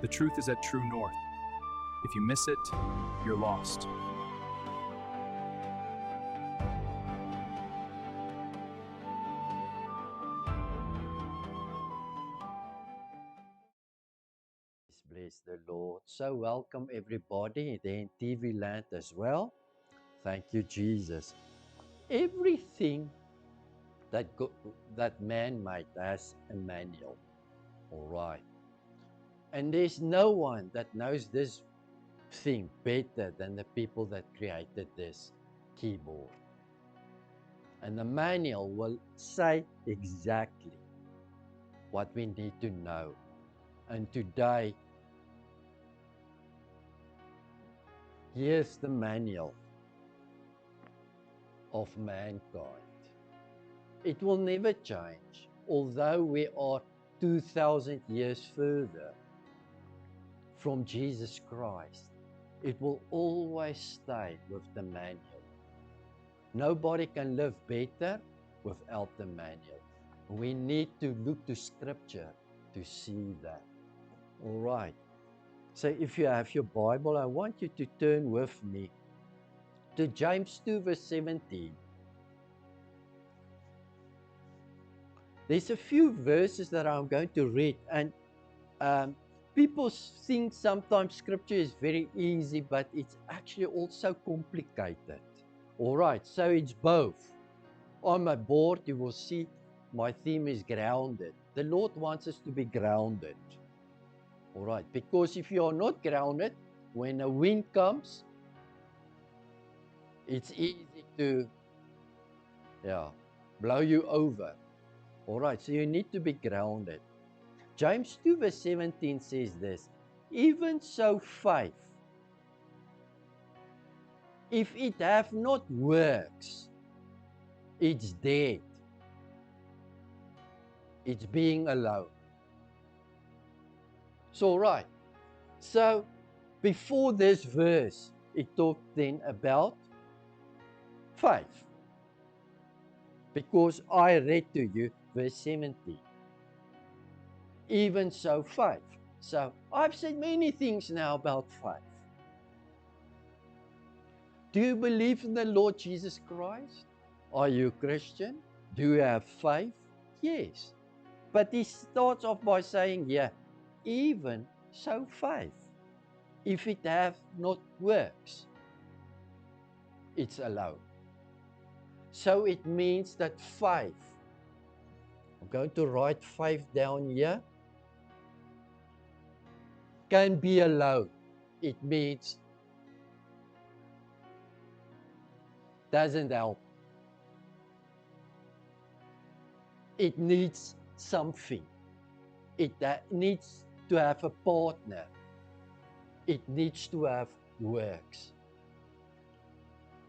The truth is at True North. If you miss it, you're lost. Bless the Lord. So welcome everybody there in TV land as well. Thank you, Jesus. Everything that man made has a manual. All right. And there's no one that knows this thing better than the people that created this keyboard. And the manual will say exactly what we need to know. And today, here's the manual of mankind. It will never change, although we are 2,000 years further from Jesus Christ. It will always stay with the manual. Nobody can live better without the manual. We need to look to Scripture to see that. All right. So if you have your Bible, I want you to turn with me to James 2 verse 17. There's a few verses that I'm going to read, and people think sometimes Scripture is very easy, but it's actually also complicated. All right, so it's both. On my board, you will see my theme is grounded. The Lord wants us to be grounded. All right, because if you are not grounded, when a wind comes, it's easy to blow you over. All right, so you need to be grounded. James 2 verse 17 says this, even so faith, if it have not works, it's dead. It's being alone. So right, so before this verse, it talked then about faith. Because I read to you verse 17. Even so faith. So I've said many things now about faith. Do you believe in the Lord Jesus Christ? Are you a Christian? Do you have faith? Yes. But he starts off by saying, even so faith. If it have not works, it's alone. So it means that faith, I'm going to write faith down here, can be alone. It means doesn't help. It needs something. It needs to have a partner. It needs to have works.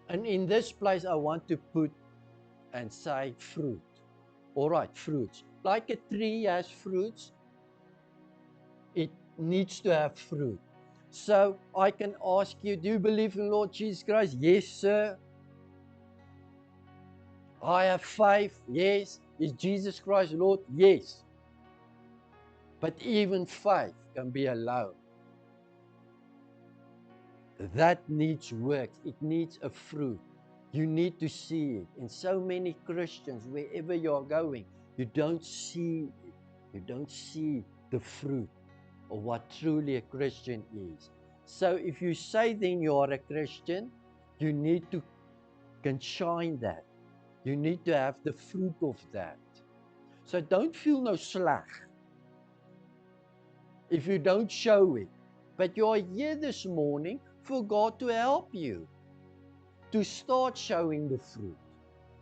And in this place, I want to put and say fruit. All right, fruits. Like a tree has fruits, it needs to have fruit. So I can ask you, do you believe in Lord Jesus Christ? Yes, sir. I have faith. Yes. Is Jesus Christ Lord? Yes. But even faith can be alone. That needs work. It needs a fruit. You need to see it. And so many Christians, wherever you are going, you don't see it. You don't see the fruit of what truly a Christian is. So if you say then you are a Christian, you need to can shine that. You need to have the fruit of that. So don't feel no slag if you don't show it. But you are here this morning for God to help you to start showing the fruit.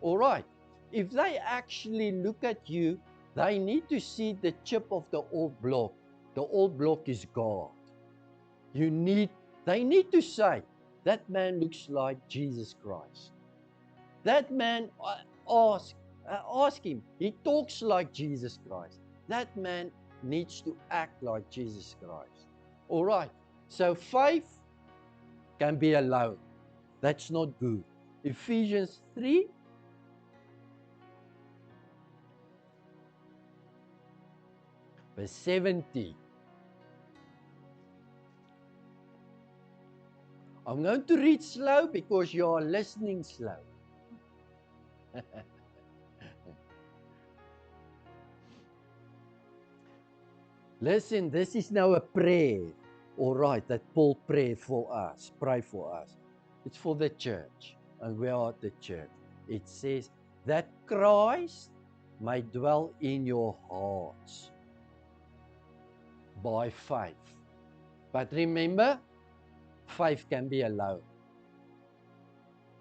All right. If they actually look at you, they need to see the chip of the old block. The old block is God. They need to say, that man looks like Jesus Christ. That man, ask him, he talks like Jesus Christ. That man needs to act like Jesus Christ. All right. So faith can be alone. That's not good. Ephesians 3 verse 70. I'm going to read slow because you are listening slow. Listen, this is now a prayer, all right, that Paul prayed for us, pray for us. It's for the church, and we are the church. It says that Christ may dwell in your hearts by faith. But remember, faith can be alone.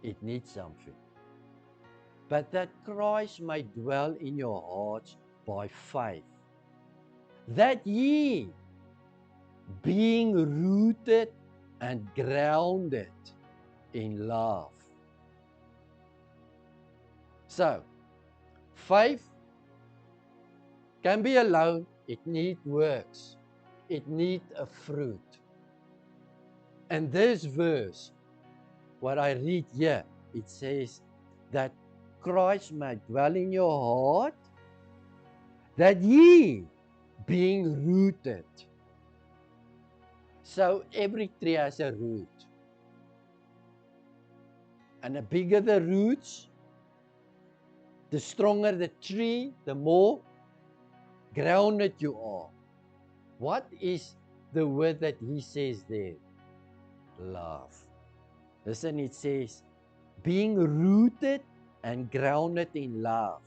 It needs something. But that Christ may dwell in your hearts by faith. That ye, being rooted and grounded in love. So, faith can be alone. It needs works. It needs a fruit. And this verse, what I read here, it says that Christ might dwell in your heart, that ye, being rooted. So every tree has a root. And the bigger the roots, the stronger the tree, the more grounded you are. What is the word that he says there? Love. Listen, it says, being rooted and grounded in love,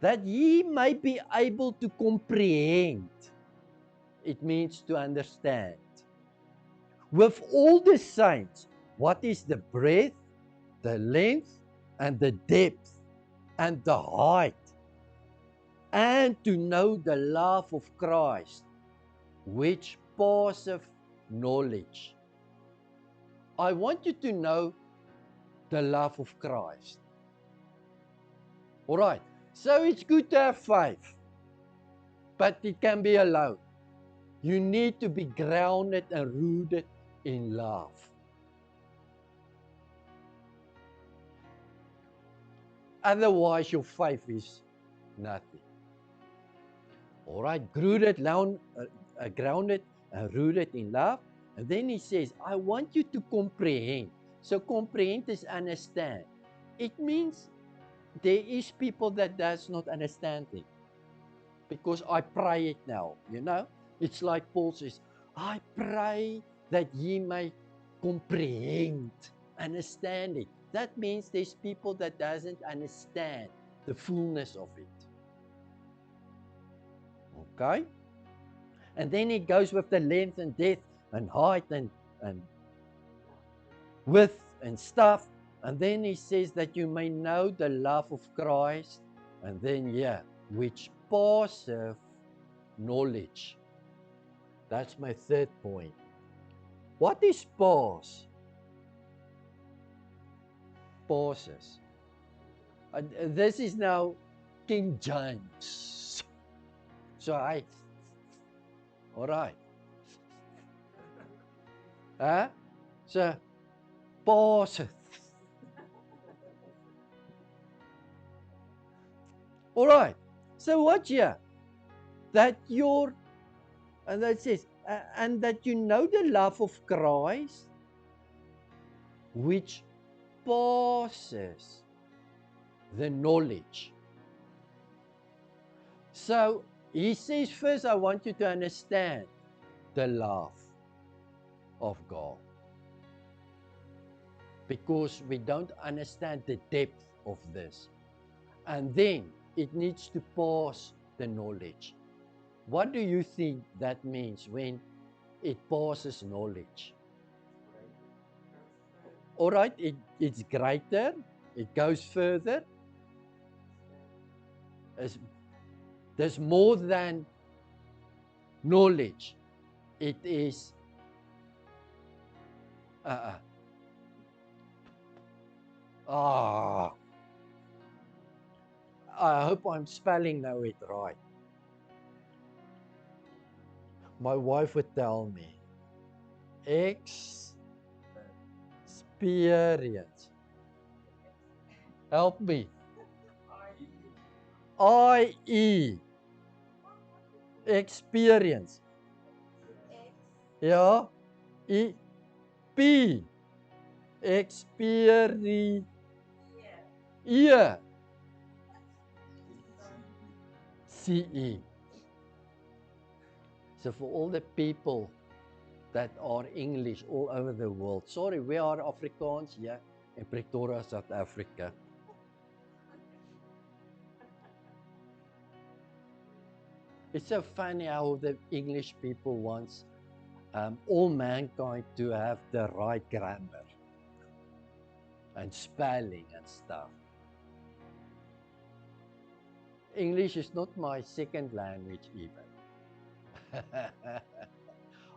that ye may be able to comprehend. It means to understand. With all the saints, what is the breadth, the length, and the depth, and the height, and to know the love of Christ, which passeth knowledge. I want you to know the love of Christ. All right, so it's good to have faith, but it can be alone. You need to be grounded and rooted in love. Otherwise, your faith is nothing. All right, grounded and rooted in love. And then he says, I want you to comprehend. So comprehend is understand. It means there is people that does not understand it. Because I pray it now, you know. It's like Paul says, I pray that ye may comprehend, understand it. That means there's people that doesn't understand the fullness of it. Okay? And then it goes with the length and depth and height and width and stuff. And then he says that you may know the love of Christ. And then, which passeth knowledge. That's my third point. What is pass? Passes. This is now King James. So all right. So, passeth. All right. So watch here. That and that says, and that you know the love of Christ, which passes the knowledge. So he says, first, I want you to understand the love of God. Because we don't understand the depth of this. And then it needs to pass the knowledge. What do you think that means when it passes knowledge? All right, it's greater, it goes further. There's more than knowledge. It is I hope I'm spelling now it right. My wife would tell me, experience. Help me. I-E. Experience. Yeah. P. Experience. Ear. CE. So for all the people that are English all over the world, sorry, we are Afrikaans here in Pretoria, South Africa. It's so funny how the English people wants all mankind to have the right grammar and spelling and stuff. English is not my second language even.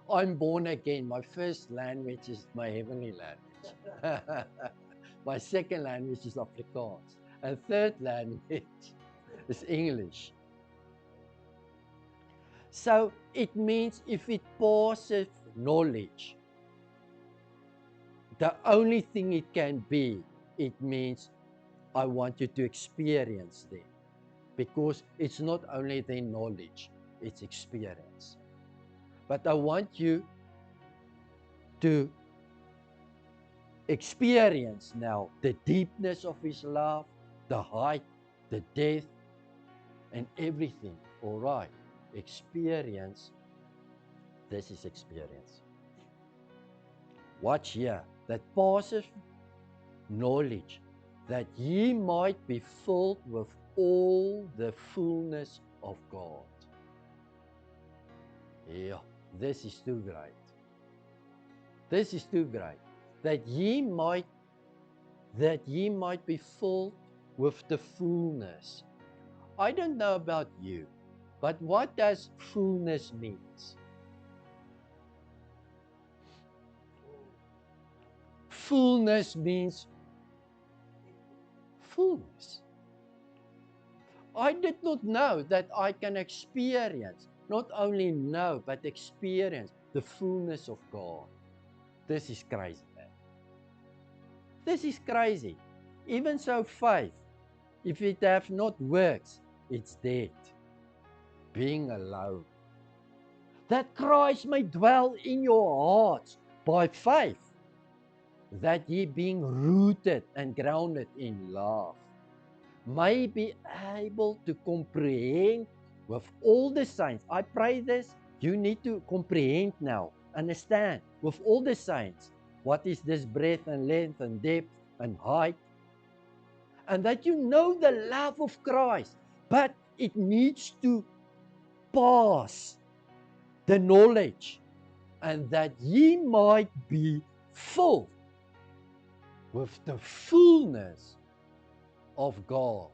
I'm born again. My first language is my heavenly language. My second language is Afrikaans. And third language is English. So it means if it passes knowledge, the only thing it can be, it means I want you to experience them. Because it's not only the knowledge, it's experience. But I want you to experience now the deepness of His love, the height, the depth, and everything. All right, experience. This is experience. Watch here. That passes knowledge, that ye might be filled with all the fullness of God. Yeah, this is too great. This is too great. That ye might be filled with the fullness. I don't know about you, but what does fullness means? Fullness means fullness. I did not know that I can experience, not only know, but experience the fullness of God. This is crazy, man. This is crazy. Even so, faith, if it have not works, it's dead. Being alone. That Christ may dwell in your hearts by faith, that ye being rooted and grounded in love, may be able to comprehend with all the saints. I pray this, you need to comprehend now, understand with all the saints, what is this breadth and length and depth and height, and that you know the love of Christ, but it needs to pass the knowledge, and that ye might be full with the fullness of God.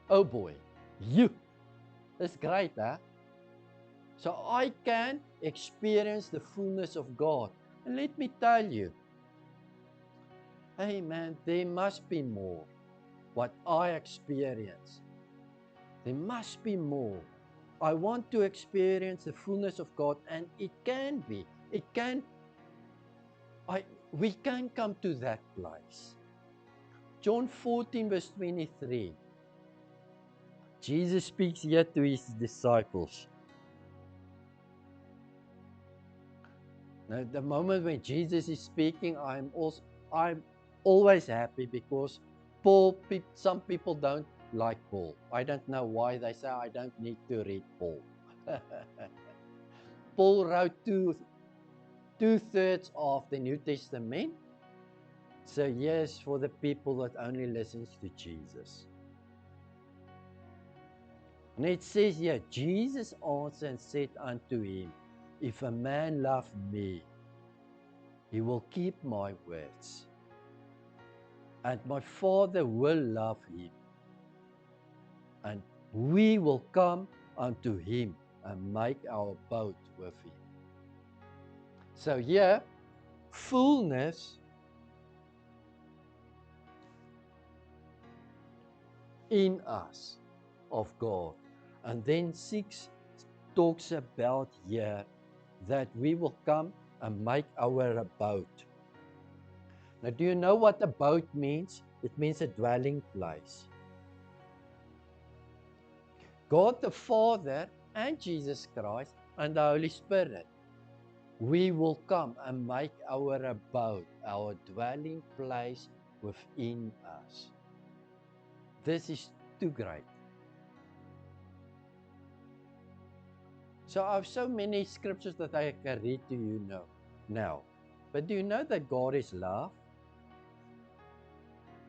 Oh boy, that's great, huh? So I can experience the fullness of God. And let me tell you, hey man, there must be more. What I experience, there must be more. I want to experience the fullness of God, and it can be. We can come to that place. John 14 verse 23. Jesus speaks here to His disciples. Now, the moment when Jesus is speaking, I'm always happy, because some people don't like Paul. I don't know why. They say I don't need to read Paul. Paul wrote two-thirds of the New Testament. So yes, for the people that only listens to Jesus. And it says here, Jesus answered and said unto him, if a man love me, he will keep my words, and my Father will love him, and we will come unto him and make our abode with him. So here, fullness in us of God. And then 6 talks about here that we will come and make our abode. Now, do you know what abode means? It means a dwelling place. God the Father and Jesus Christ and the Holy Spirit. we will come and make our abode, our dwelling place within us. This is too great. So I have so many scriptures that I can read to you now. But do you know that God is love?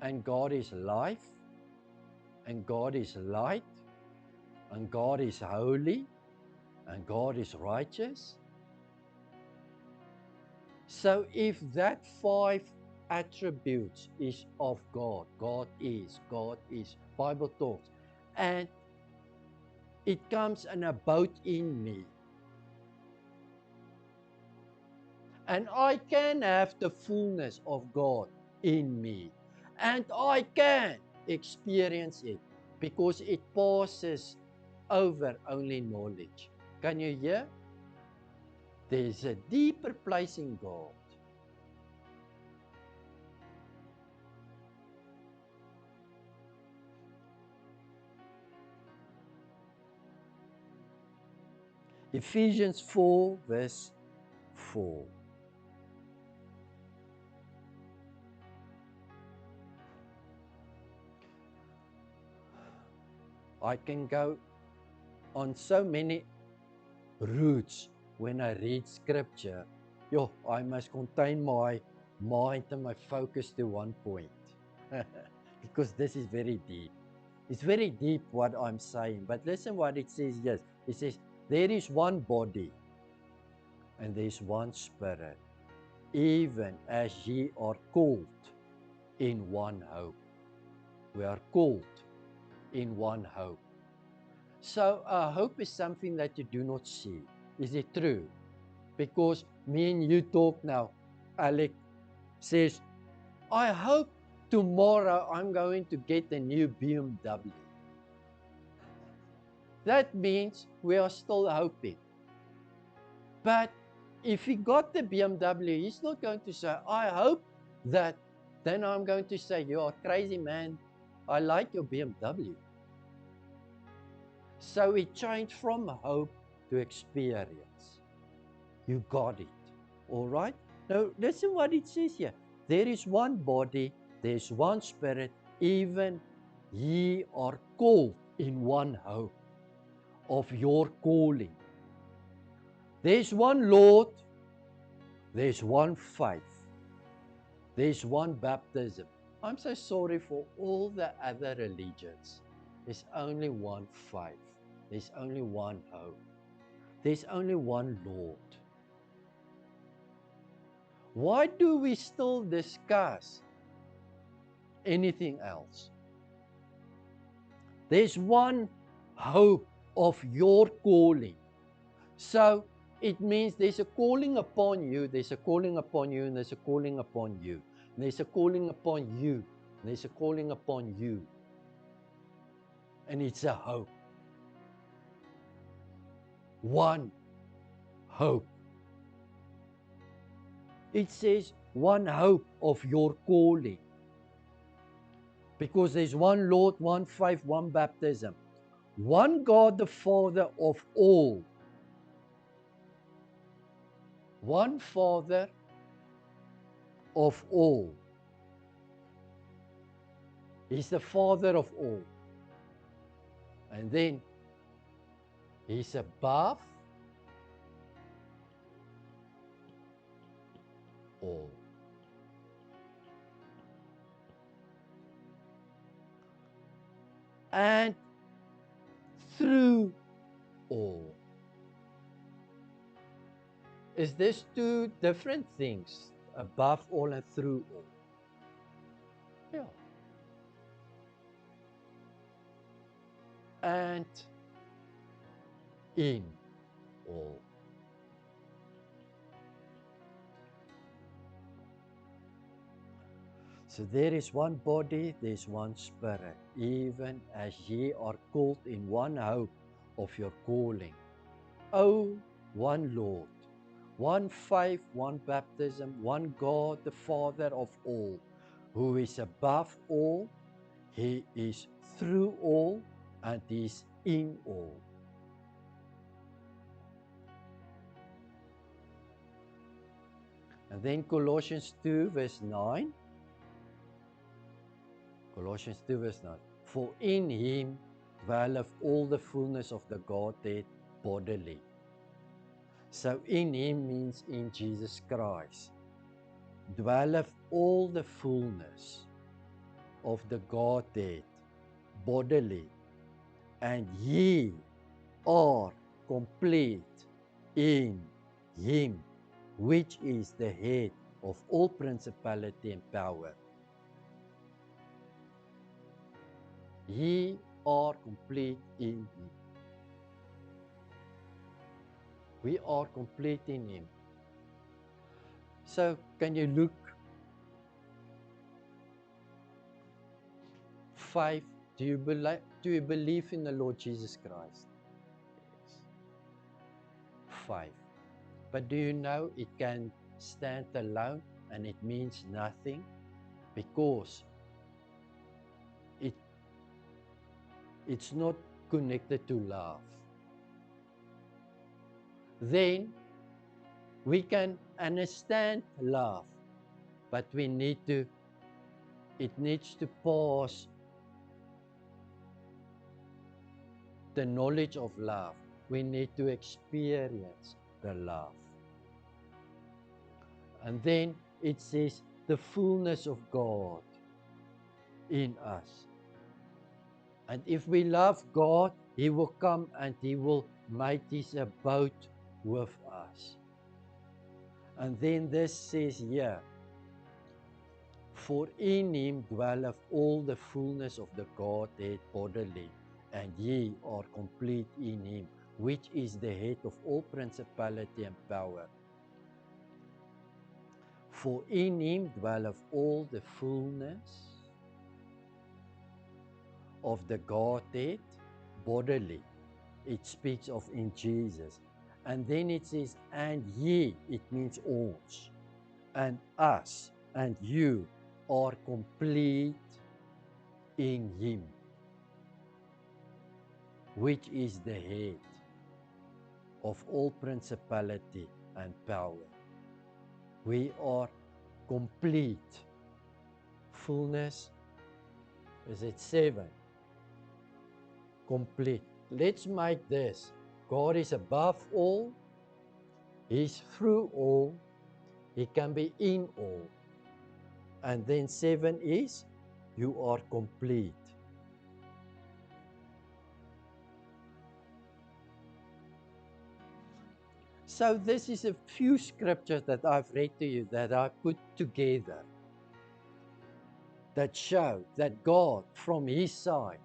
And God is life? And God is light? And God is holy? And God is righteous? So if that 5 attributes is of God, God is, Bible talks, and it comes and abode in me, and I can have the fullness of God in me, and I can experience it because it passes over only knowledge. Can you hear? There's a deeper place in God. Ephesians 4 verse 4. I can go on so many routes when I read scripture. I must contain my mind and my focus to one point. Because this is very deep. It's very deep what I'm saying. But listen what it says. Yes, it says, there is one body and there is one spirit, even as ye are called in one hope. We are called in one hope. So hope is something that you do not see. Is it true? Because me and you talk now. Alec says, I hope tomorrow I'm going to get a new BMW. That means we are still hoping. But if he got the BMW, he's not going to say, I hope that. Then I'm going to say, you're crazy, man. I like your BMW. So it changed from hope to experience. You got it. All right? Now, listen what it says here. There is one body, there is one spirit, even ye are called in one hope of your calling. There's one Lord, there's one faith, there's one baptism. I'm so sorry for all the other religions. There's only one faith, there's only one hope, there's only one Lord. Why do we still discuss anything else? There's one hope of your calling. So it means there's a calling upon you, there's a calling upon you, and there's a calling upon you. And there's a calling upon you, and there's a calling upon you. And it's a hope. One hope. It says one hope of your calling. Because there's one Lord, one faith, one baptism. One God the Father of all. One Father of all. He's the Father of all. And then He's above all. And through all. Is this two different things? Above all and through all. Yeah. And in all. So there is one body, there is one spirit, even as ye are called in one hope of your calling. Oh, one Lord, one faith, one baptism, one God, the Father of all, who is above all, He is through all, and is in all. And then Colossians 2 verse 9. Colossians 2 verse 9. For in him dwelleth all the fullness of the Godhead bodily. So in him means in Jesus Christ. Dwelleth all the fullness of the Godhead bodily. And ye are complete in him, which is the head of all principality and power. Ye are complete in him. We are complete in him. So can you look 5? Do you believe in the Lord Jesus Christ? Yes. 5. But do you know it can stand alone and it means nothing? Because it's not connected to love. Then we can understand love, but it needs to pass the knowledge of love. We need to experience the love. And then it says the fullness of God in us. And if we love God, He will come and He will make His abode with us. And then this says here, for in him dwelleth all the fullness of the Godhead bodily, and ye are complete in him, which is the head of all principality and power. For in him dwelleth all the fullness of the Godhead bodily. It speaks of in Jesus. And then it says, and ye, it means all, and us, and you are complete in him, which is the head of all principality and power. We are complete. Fullness, is it 7? Complete. Let's make this. God is above all. He's through all. He can be in all. And then 7 is, you are complete. So this is a few scriptures that I've read to you that I put together that show that God from His side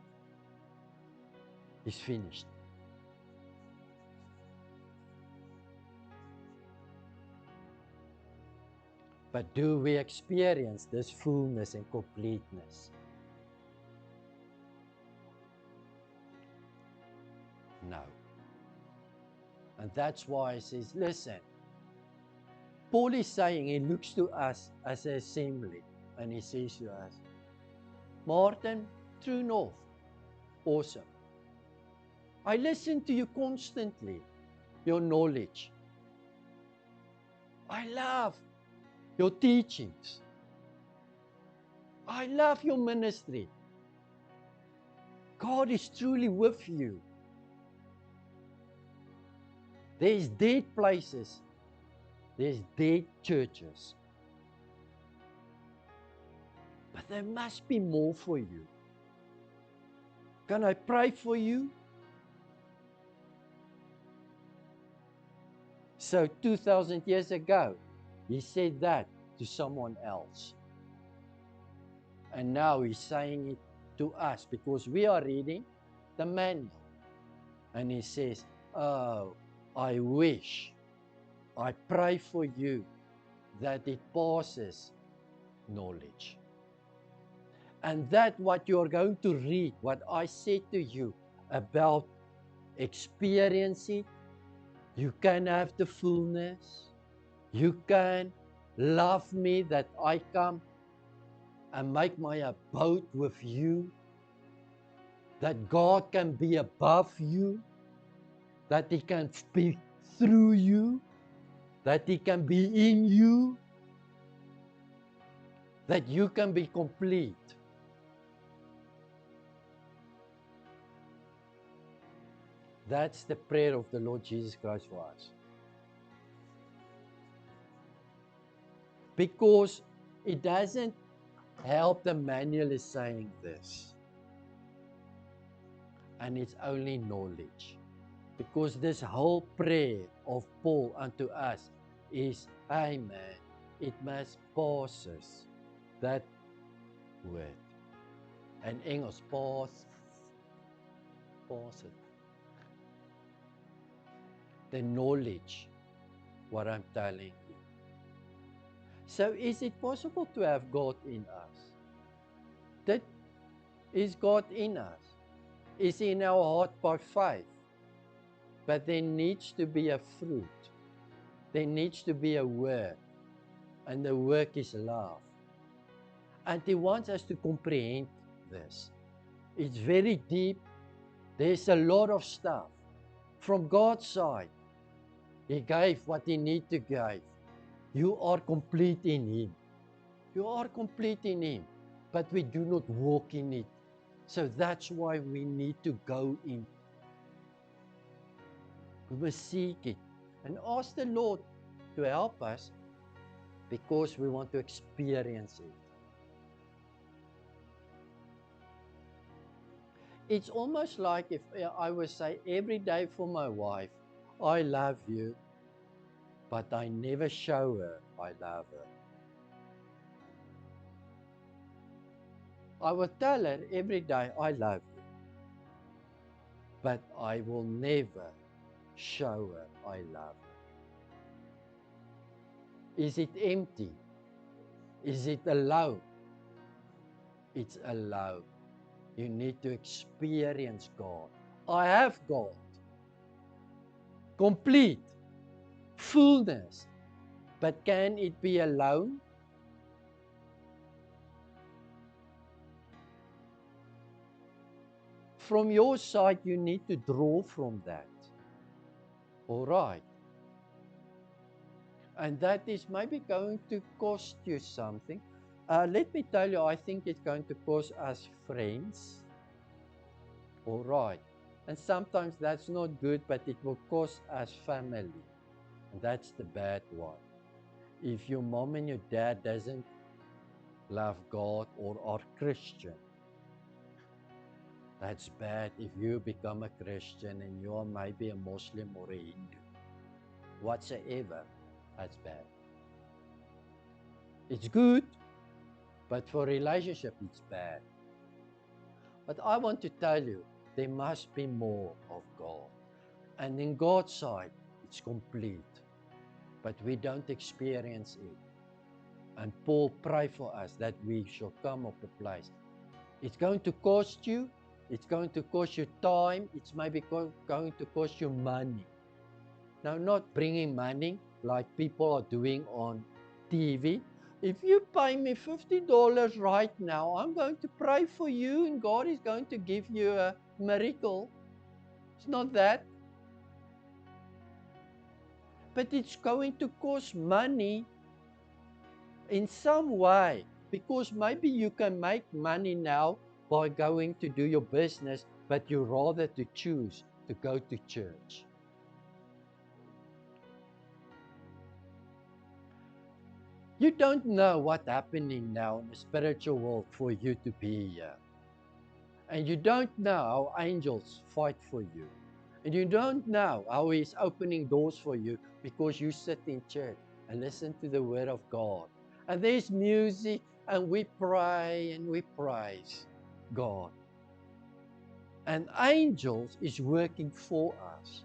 is finished. But do we experience this fullness and completeness? No. And that's why he says, listen, Paul is saying, he looks to us as an assembly, and he says to us, Martin, True North, awesome. I listen to you constantly, your knowledge. I love your teachings. I love your ministry. God is truly with you. There's dead places. There's dead churches. But there must be more for you. Can I pray for you? So 2,000 years ago, he said that to someone else. And now he's saying it to us because we are reading the manual. And he says, oh, I wish, I pray for you that it passes knowledge. And that what you're going to read, what I said to you about experiencing, you can have the fullness. You can love me that I come and make my abode with you. That God can be above you. That He can speak through you. That He can be in you. that you can be complete. That's the prayer of the Lord Jesus Christ for us. Because it doesn't help the manual is saying this. And it's only knowledge. Because this whole prayer of Paul unto us is, hey man, it must pass us. That word. In Engels, pass it. The knowledge, what I'm telling you. So is it possible to have God in us? That is God in us. Is in our heart by faith. But there needs to be a fruit. There needs to be a work. And the work is love. And He wants us to comprehend this. It's very deep. There's a lot of stuff. From God's side, He gave what He needed to give. You are complete in Him. You are complete in Him. But we do not walk in it. So that's why we need to go in. We must seek it and ask the Lord to help us because we want to experience it. It's almost like if I would say every day for my wife, I love you, but I never show her I love her. I will tell her every day, I love you, but I will never show her I love her. Is it empty? Is it alone? It's alone. You need to experience God. I have God. Complete. Fullness. But can it be alone? From your side, you need to draw from that. All right. And that is maybe going to cost you something. Let me tell you, I think it's going to cost us friends. All right. And sometimes that's not good, but it will cost us family. And that's the bad one. If your mom and your dad doesn't love God or are Christian, that's bad. If you become a Christian and you are maybe a Muslim or a Hindu, whatsoever, that's bad. It's good, but for relationship, it's bad. But I want to tell you, there must be more of God. And in God's side, it's complete. But we don't experience it. And Paul prayed for us that we shall come of the place. It's going to cost you. It's going to cost you time. It's maybe going to cost you money. Now, not bringing money like people are doing on TV. If you pay me $50 right now, I'm going to pray for you and God is going to give you a miracle. It's not that. But it's going to cost money in some way. Because maybe you can make money now by going to do your business, but you rather to choose to go to church. You don't know what's happening now in the spiritual world for you to be here. And you don't know how angels fight for you. And you don't know how He's opening doors for you because you sit in church and listen to the Word of God. And there's music and we pray and we praise God. And angels is working for us.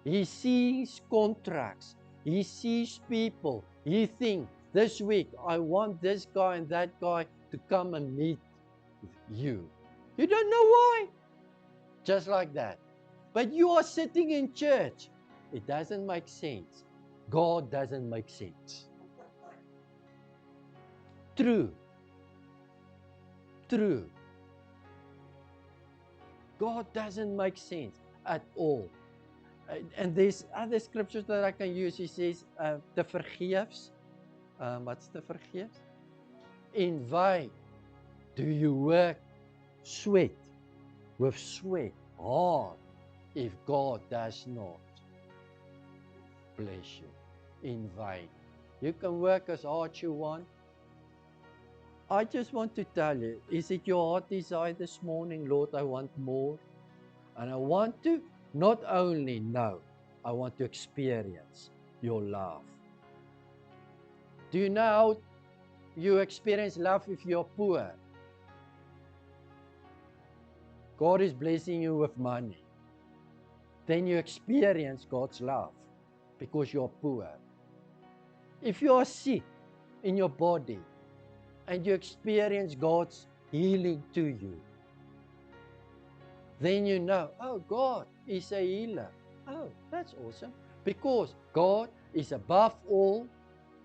He sees contracts. He sees people. He thinks, this week, I want this guy and that guy to come and meet you. You don't know why. Just like that. But you are sitting in church. It doesn't make sense. God doesn't make sense. True. True. God doesn't make sense at all. And there's other scriptures that I can use. He says, te vergeefs. What's te vergeefs? in vain do you work sweat with sweat hard if God does not bless you in vain. You can work as hard as you want. I just want to tell you, is it your heart desire this morning, Lord, I want more? And I want to not only know, I want to experience your love. Do you know how you experience love if you're poor? God is blessing you with money. Then you experience God's love because you're poor. If you are sick in your body and you experience God's healing to you, then you know, oh, God is a healer. Oh, that's awesome. Because God is above all,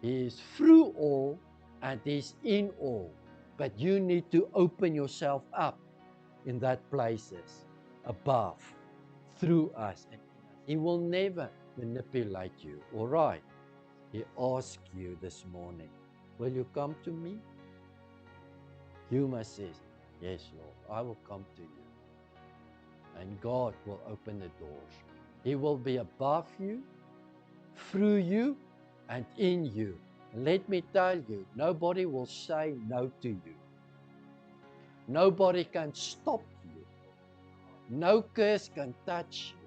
He is through all, and He is in all. But you need to open yourself up in that places above, through us. And He will never manipulate you. All right. He asks you this morning, will you come to me? You must say, yes, Lord, I will come to you. And God will open the doors. He will be above you, through you, and in you. And let me tell you, nobody will say no to you. Nobody can stop you. No curse can touch you.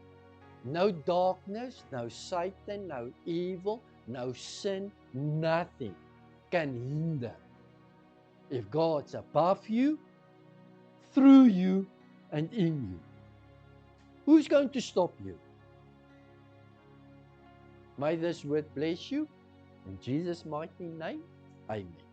No darkness, no Satan, no evil, no sin, nothing can hinder. If God's above you, through you, and in you, who's going to stop you? May this word bless you. In Jesus' mighty name, amen.